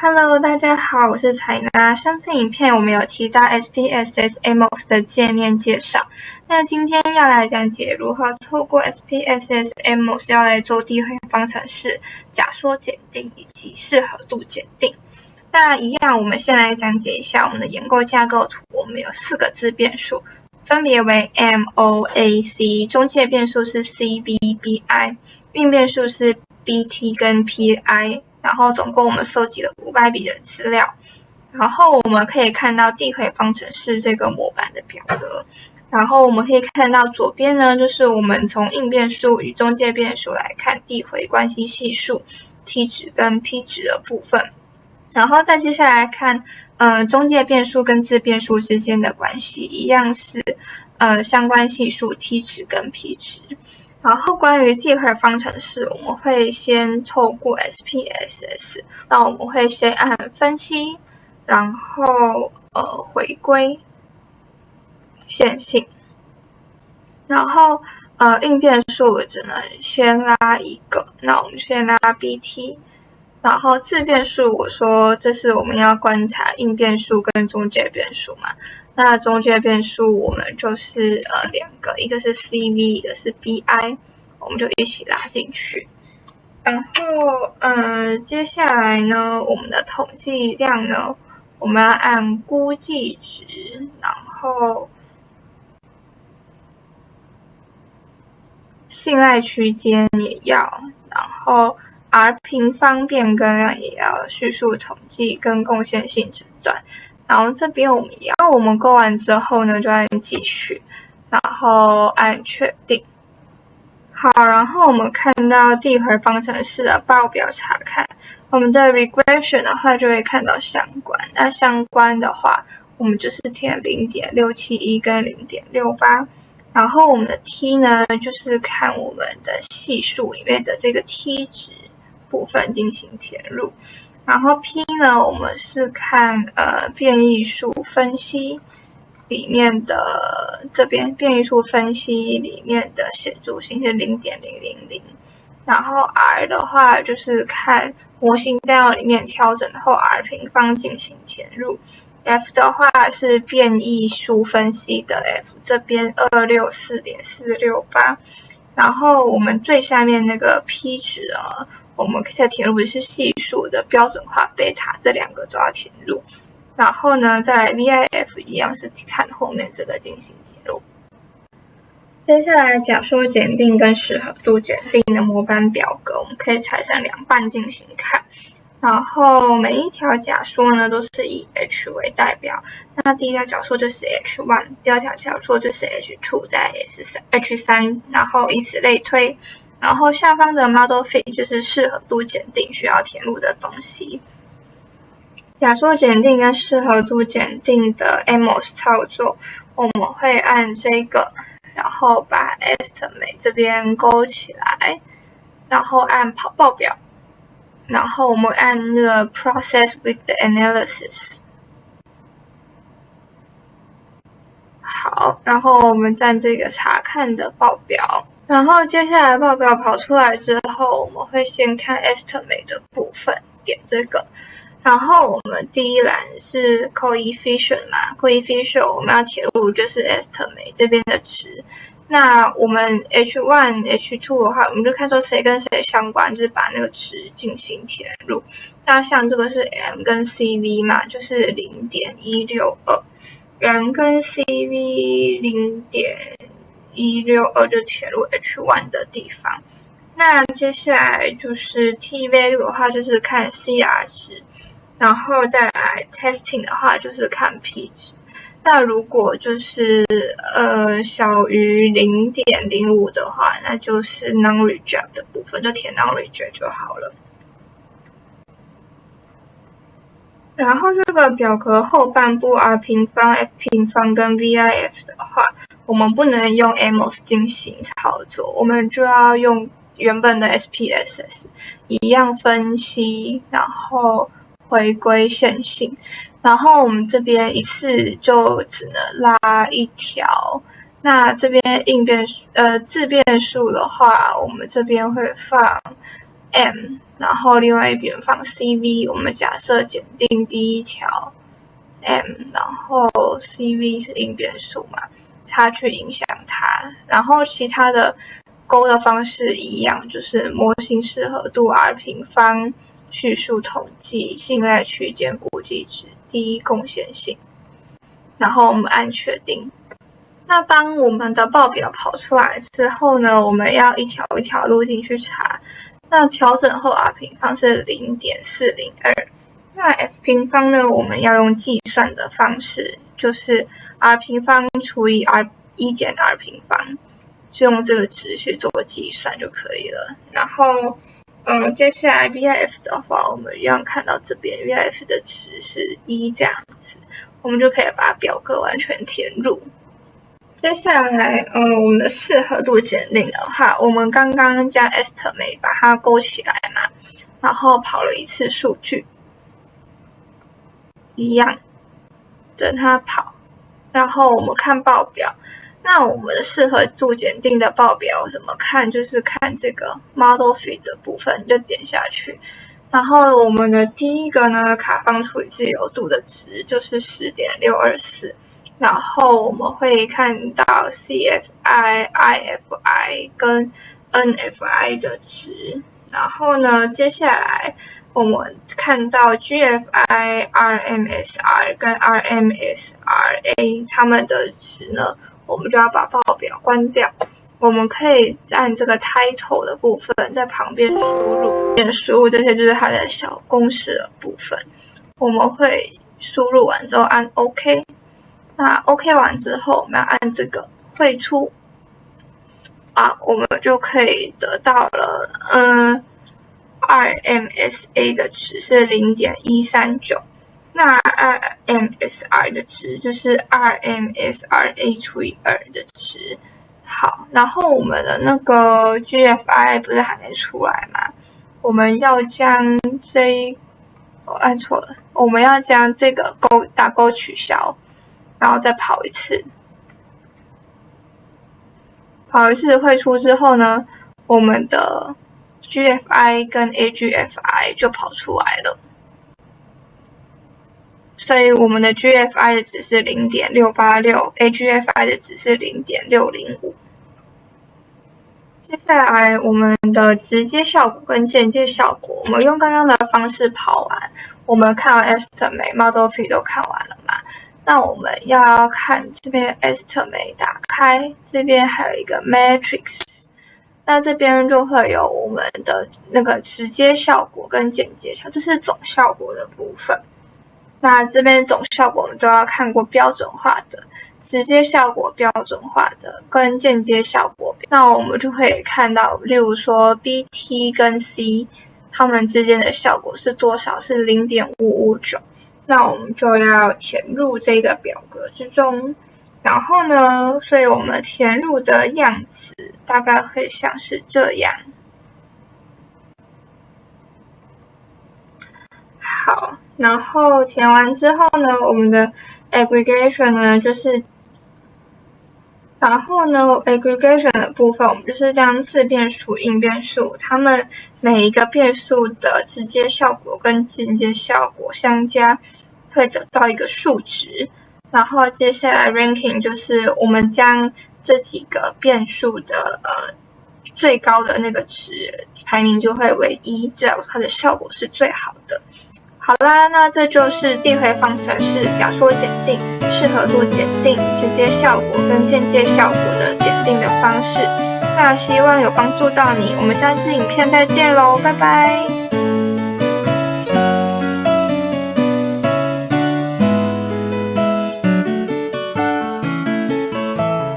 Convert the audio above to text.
Hello，大家好，我是采娜。上次影片我们有提到 SPSS Amos 的界面介绍，那今天要来讲解如何透过 SPSS Amos 要来做地回方程式假说检定以及适合度检定。那一样，我们先来讲解一下我们的研构架构图。我们有4个自变数，分别为 MOAC， 中介变数是 CB、BI， 运变数是 BT 跟 PI。然后总共我们收集了500笔的资料，然后我们可以看到地回方程式这个模板的表格，然后我们可以看到左边呢，就是我们从应变数与中介变数来看地回关系系数 T 值跟 P 值的部分，然后再接下来看中介变数跟自变数之间的关系，一样是相关系数 T 值跟 P 值。然后关于地回方程式，我们会先透过 SPSS， 那我们会先按分析，然后回归线性，然后应变数只能先拉一个，那我们先拉 BT， 然后自变数我说这是我们要观察应变数跟中介变数嘛。那中介变数我们就是2个，一个是 CV， 一个是 BI， 我们就一起拉进去。然后接下来呢，我们的统计量呢，我们要按估计值，然后信赖区间也要，然后 R 平方变更量也要，叙述统计跟贡献性诊断。然后这边我们勾完之后呢，就按继续，然后按确定。好，然后我们看到地回方程式的报表查看，我们的 regression 的话就会看到相关，那相关的话我们就是填 0.671 跟 0.68， 然后我们的 T 呢就是看我们的系数里面的这个 T 值部分进行填入，然后 P 呢我们是看变异数分析里面的这边变异数分析里面的显著性是 0.000， 然后 R 的话就是看模型占用里面调整后 R 平方进行填入， F 的话是变异数分析的 F， 这边 264.468， 然后我们最下面那个 P 值呢，我们在填入的是系数的标准化贝塔，这2个都要填入。然后呢，再来 VIF 一样是看后面这个进行填入。接下来假说检定跟适合度检定的模板表格，我们可以拆成2半进行看。然后每一条假说呢都是以 H 为代表，那第一条假说就是 H1， 第二条假说就是 H2， 再 H3， 然后以此类推。然后下方的 model fit 就是适合度检定需要填入的东西。假说检定跟适合度检定的 Amos 操作，我们会按这个，然后把 estimate 这边勾起来，然后按跑报表，然后我们按那个 process with the analysis。好，然后我们按这个查看的报表，然后接下来报表跑出来之后，我们会先看 estimate 的部分，点这个。然后我们第一栏是 coefficient 嘛 ，coefficient 我们要填入就是 estimate 这边的值。那我们 H1、H2 的话，我们就看说谁跟谁相关，就是把那个值进行填入。那像这个是 M 跟 CV 嘛，就是 0.162， M 跟 CV 0.162 就填入 H1 的地方。那接下来就是 T value 的话，就是看 CR 值。然后再来 testing 的话就是看 P 值，那如果就是小于 0.05 的话，那就是 non-reject 的部分，就填 non-reject 就好了。然后这个表格后半部 R 平方、F 平方跟 VIF 的话，我们不能用 Amos 进行操作，我们就要用原本的 SPSS 一样分析，然后回归线性，然后我们这边一次就只能拉一条。那这边自变数的话，我们这边会放 m， 然后另外一边放 CV， 我们假设检定第一条 m， 然后 CV 是因变数嘛，它去影响它，然后其他的勾的方式一样，就是模型适合度 R 平方、叙述统计、信赖区间、估计值、低贡献性，然后我们按确定。那当我们的报表跑出来之后呢，我们要一条一条路径去查。那调整后 R 平方是 0.402， 那 F 平方呢，我们要用计算的方式，就是 R 平方除以 1 减 R 平方，就用这个值去做计算就可以了。然后接下来 VIF 的话，我们一样看到这边 VIF 的值是1这样子，我们就可以把表格完全填入。接下来，我们的适合度检定的话，我们刚刚将 estimate 把它勾起来嘛，然后跑了一次数据，一样，等它跑，然后我们看报表。那我们的适合度检定的报表怎么看？就是看这个 model fit 的部分，就点下去。然后我们的第一个呢，卡方除以自由度的值就是 10.624。然后我们会看到 CFI、IFI 跟 NFI 的值，然后呢，接下来我们看到 GFI、RMSR 跟 RMSRA 它们的值呢，我们就要把报表关掉。我们可以按这个 title 的部分在旁边输入这些就是它的小公式的部分，我们会输入完之后按 OK。那 OK 完之后，我们要按这个汇出我们就可以得到了RMSA 的值是 0.139， 那 RMSR 的值就是 RMSRA 除以2的值。好，然后我们的那个 GFI 不是还没出来吗？我们要将我按错了，我们要将这个打勾取消。然后再跑一次汇出之后呢，我们的 GFI 跟 AGFI 就跑出来了。所以我们的 GFI 的值是 0.686， AGFI 的值是 0.605。接下来我们的直接效果跟间接效果，我们用刚刚的方式跑完，我们看完 estimate、model fit 都看完了嘛。那我们要看这边 estimate 打开，这边还有一个 matrix， 那这边就会有我们的那个直接效果跟间接效果，这是总效果的部分。那这边总效果我们都要看过标准化的、直接效果标准化的跟间接效果，那我们就会看到，例如说 BT 跟 C 它们之间的效果是多少？是 0.559。那我们就要填入这个表格之中，然后呢，所以我们填入的样子大概会像是这样。好，然后填完之后呢，我们的 aggregation 呢就是aggregation 的部分，我们就是将次变数、因变数，它们每一个变数的直接效果跟间接效果相加，会得到一个数值。然后接下来 ranking 就是我们将这几个变数的最高的那个值排名就会为1，这样它的效果是最好的。好啦，那这就是递回方程式、假说检定、适合度检定、直接效果跟间接效果的检定的方式。那希望有帮助到你，我们下次影片再见喽，拜拜。